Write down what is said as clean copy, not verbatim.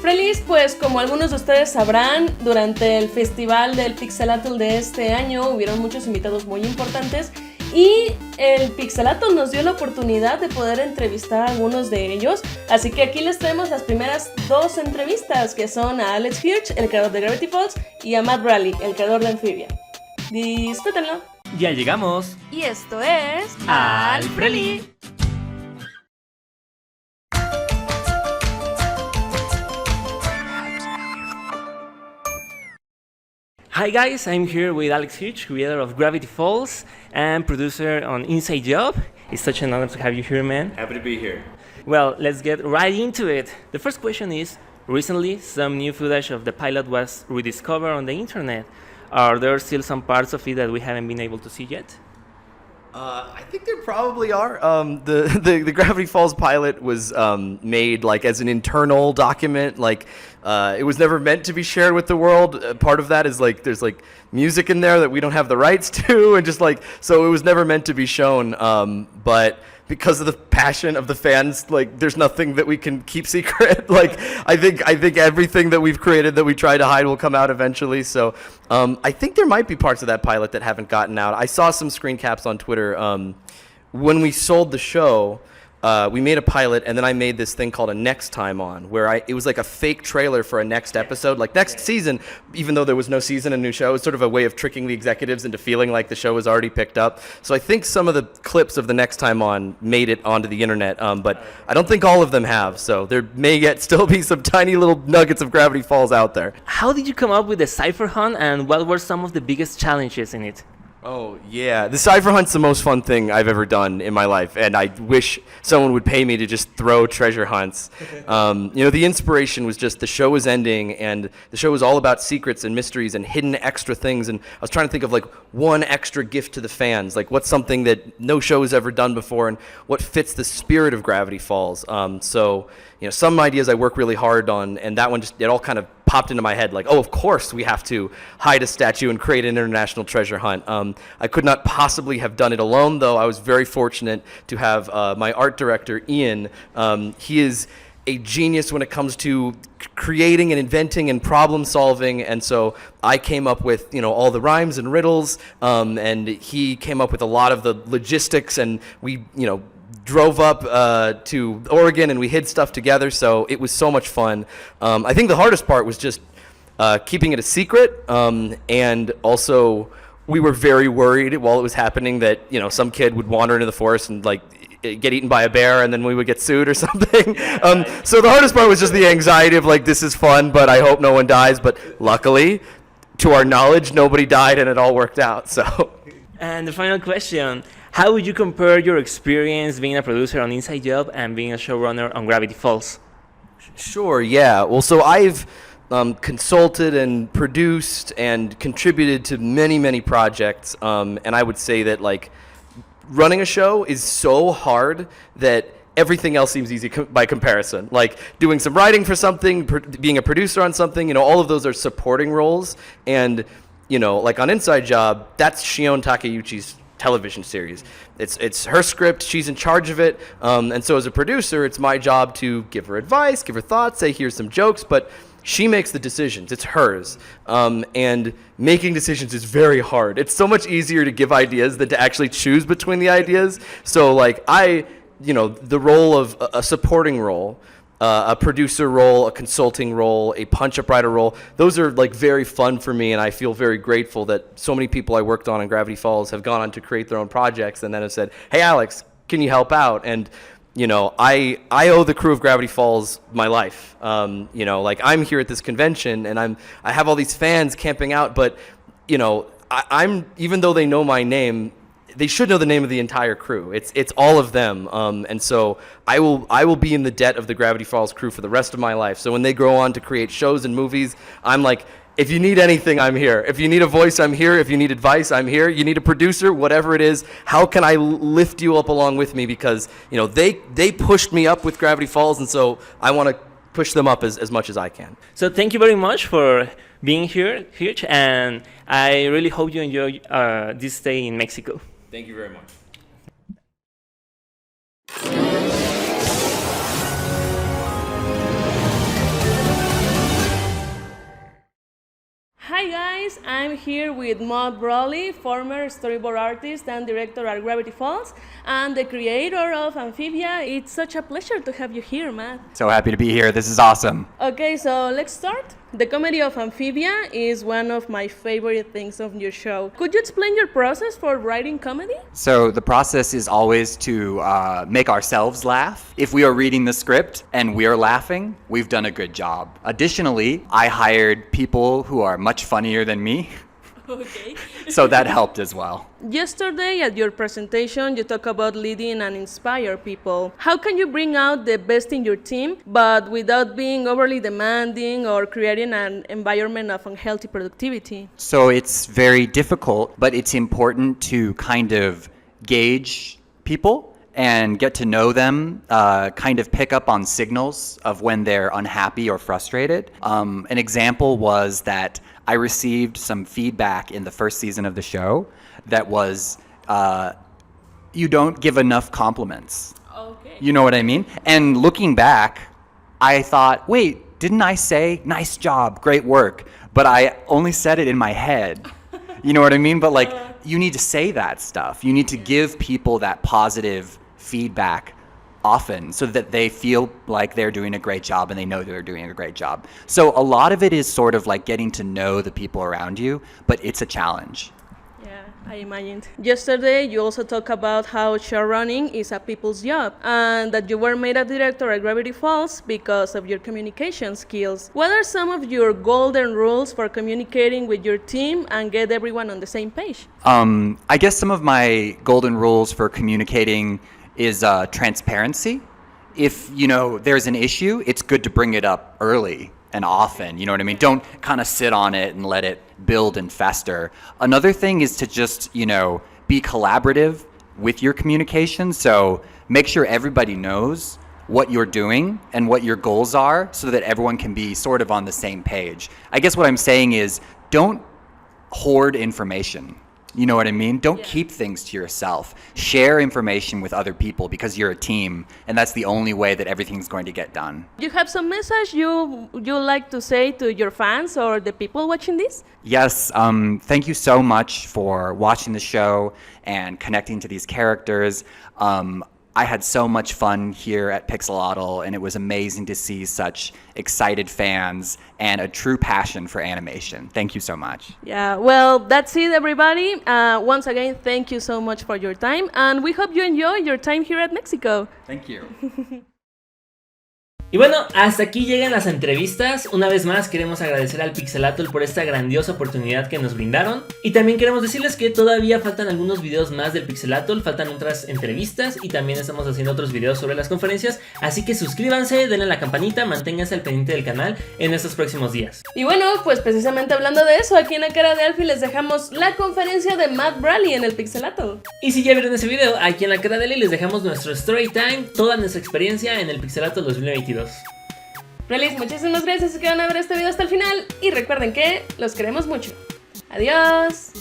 Frelis, pues como algunos de ustedes sabrán, durante el festival del Pixelatl de este año hubieron muchos invitados muy importantes y el Pixelatl nos dio la oportunidad de poder entrevistar a algunos de ellos, así que aquí les traemos las primeras 2 entrevistas, que son a Alex Hirsch, el creador de Gravity Falls, y a Matt Raleigh, el creador de AMPHIBIA. Disfrútenlo. Ya llegamos. Y esto es Al Freli. Hi guys, I'm here with Alex Hirsch, creator of Gravity Falls and producer on Inside Job. It's such an honor to have you here, man. Happy to be here. Well, let's get right into it. The first question is, recently some new footage of the pilot was rediscovered on the internet. Are there still some parts of it that we haven't been able to see yet? I think there probably are. The Gravity Falls pilot was made like as an internal document. Like it was never meant to be shared with the world. Part of that is like there's like music in there that we don't have the rights to, and just like so it was never meant to be shown. But because of the passion of the fans, like there's nothing that we can keep secret. Like I think everything that we've created that we try to hide will come out eventually. So I think there might be parts of that pilot that haven't gotten out. I saw some screen caps on Twitter. When we sold the show, we made a pilot, and then I made this thing called a Next Time On, where it was like a fake trailer for a next episode, like next season, even though there was no season, a new show. It was sort of a way of tricking the executives into feeling like the show was already picked up. So I think some of the clips of the Next Time On made it onto the internet, but I don't think all of them have. So there may yet still be some tiny little nuggets of Gravity Falls out there. How did you come up with the Cypher Hunt, and what were some of the biggest challenges in it? Oh, yeah. The Cypher Hunt's the most fun thing I've ever done in my life, and I wish someone would pay me to just throw treasure hunts. The inspiration was just the show was ending, and the show was all about secrets and mysteries and hidden extra things, and I was trying to think of, like, one extra gift to the fans, like, what's something that no show has ever done before, and what fits the spirit of Gravity Falls. Some ideas I work really hard on, and that one it all kind of popped into my head, like, oh, of course we have to hide a statue and create an international treasure hunt. I could not possibly have done it alone, though. I was very fortunate to have my art director, Ian. He is a genius when it comes to creating and inventing and problem solving, and so I came up with all the rhymes and riddles, and he came up with a lot of the logistics, and we drove up to Oregon and we hid stuff together, so it was so much fun. I think the hardest part was just keeping it a secret, and also we were very worried while it was happening that some kid would wander into the forest and like get eaten by a bear, and then we would get sued or something. So the hardest part was just the anxiety of like, this is fun, but I hope no one dies. But luckily, to our knowledge, nobody died and it all worked out. So. And the final question. How would you compare your experience being a producer on Inside Job and being a showrunner on Gravity Falls? Sure, yeah. Well, so I've consulted and produced and contributed to many, many projects, and I would say that like running a show is so hard that everything else seems easy by comparison. Like doing some writing for something, being a producer on something, all of those are supporting roles. And, like on Inside Job, that's Shion Takeuchi's television series. It's her script, she's in charge of it, and so as a producer, it's my job to give her advice, give her thoughts, say here's some jokes, but she makes the decisions. It's hers. And making decisions is very hard. It's so much easier to give ideas than to actually choose between the ideas. So like the role of a supporting role, a producer role, a consulting role, a punch-up writer role, those are like very fun for me, and I feel very grateful that so many people I worked on in Gravity Falls have gone on to create their own projects and then have said, hey Alex, can you help out? And I owe the crew of Gravity Falls my life. Like I'm here at this convention and I have all these fans camping out, but I'm even though they know my name, they should know the name of the entire crew. It's all of them, and so I will be in the debt of the Gravity Falls crew for the rest of my life. So when they go on to create shows and movies, I'm like, if you need anything, I'm here. If you need a voice, I'm here. If you need advice, I'm here. You need a producer, whatever it is, how can I lift you up along with me? Because they pushed me up with Gravity Falls, and so I want to push them up as much as I can. So thank you very much for being here, Hirsch, and I really hope you enjoy this stay in Mexico. Thank you very much. Hi guys, I'm here with Matt Brawley, former storyboard artist and director at Gravity Falls, and the creator of Amphibia. It's such a pleasure to have you here, Matt. So happy to be here. This is awesome. Okay, so let's start. The comedy of Amphibia is one of my favorite things of your show. Could you explain your process for writing comedy? So the process is always to make ourselves laugh. If we are reading the script and we are laughing, we've done a good job. Additionally, I hired people who are much funnier than me. Okay. So that helped as well. Yesterday at your presentation, you talk about leading and inspire people. How can you bring out the best in your team, but without being overly demanding or creating an environment of unhealthy productivity? So it's very difficult, but it's important to kind of gauge people and get to know them, kind of pick up on signals of when they're unhappy or frustrated. An example was that I received some feedback in the first season of the show that was, you don't give enough compliments. Okay. You know what I mean? And looking back, I thought, wait, didn't I say, nice job, great work? But I only said it in my head. You know what I mean? But like, you need to say that stuff. You need to give people that positive feedback often so that they feel like they're doing a great job and they know they're doing a great job. So a lot of it is sort of like getting to know the people around you, but it's a challenge. Yeah, I imagined. Yesterday, you also talked about how showrunning is a people's job and that you were made a director at Gravity Falls because of your communication skills. What are some of your golden rules for communicating with your team and get everyone on the same page? I guess some of my golden rules for communicating is transparency. If, you know, there's an issue, it's good to bring it up early and often, you know what I mean? Don't kind of sit on it and let it build and fester. Another thing is to just, you know, be collaborative with your communication. So make sure everybody knows what you're doing and what your goals are so that everyone can be sort of on the same page. I guess what I'm saying is don't hoard information. You know what I mean? Don't keep things to yourself. Share information with other people because you're a team, and that's the only way that everything's going to get done. Do you have some message you like to say to your fans or the people watching this? Yes, thank you so much for watching the show and connecting to these characters. I had so much fun here at Pixelatl, and it was amazing to see such excited fans and a true passion for animation. Thank you so much. Yeah, well, that's it, everybody. Once again, thank you so much for your time, and we hope you enjoy your time here at Mexico. Thank you. Y bueno, hasta aquí llegan las entrevistas. Una vez más queremos agradecer al Pixelatl por esta grandiosa oportunidad que nos brindaron. Y también queremos decirles que todavía faltan algunos videos más del Pixelatl, faltan otras entrevistas y también estamos haciendo otros videos sobre las conferencias. Así que suscríbanse, denle a la campanita, manténganse al pendiente del canal en estos próximos días. Y bueno, pues precisamente hablando de eso, aquí en la cara de Alfie les dejamos la conferencia de Matt Brawley en el Pixelatl. Y si ya vieron ese video, aquí en la cara de Eli les dejamos nuestro story time, toda nuestra experiencia en el Pixelatl 2022. Relis, muchísimas gracias que van a ver este video hasta el final y recuerden que los queremos mucho. Adiós.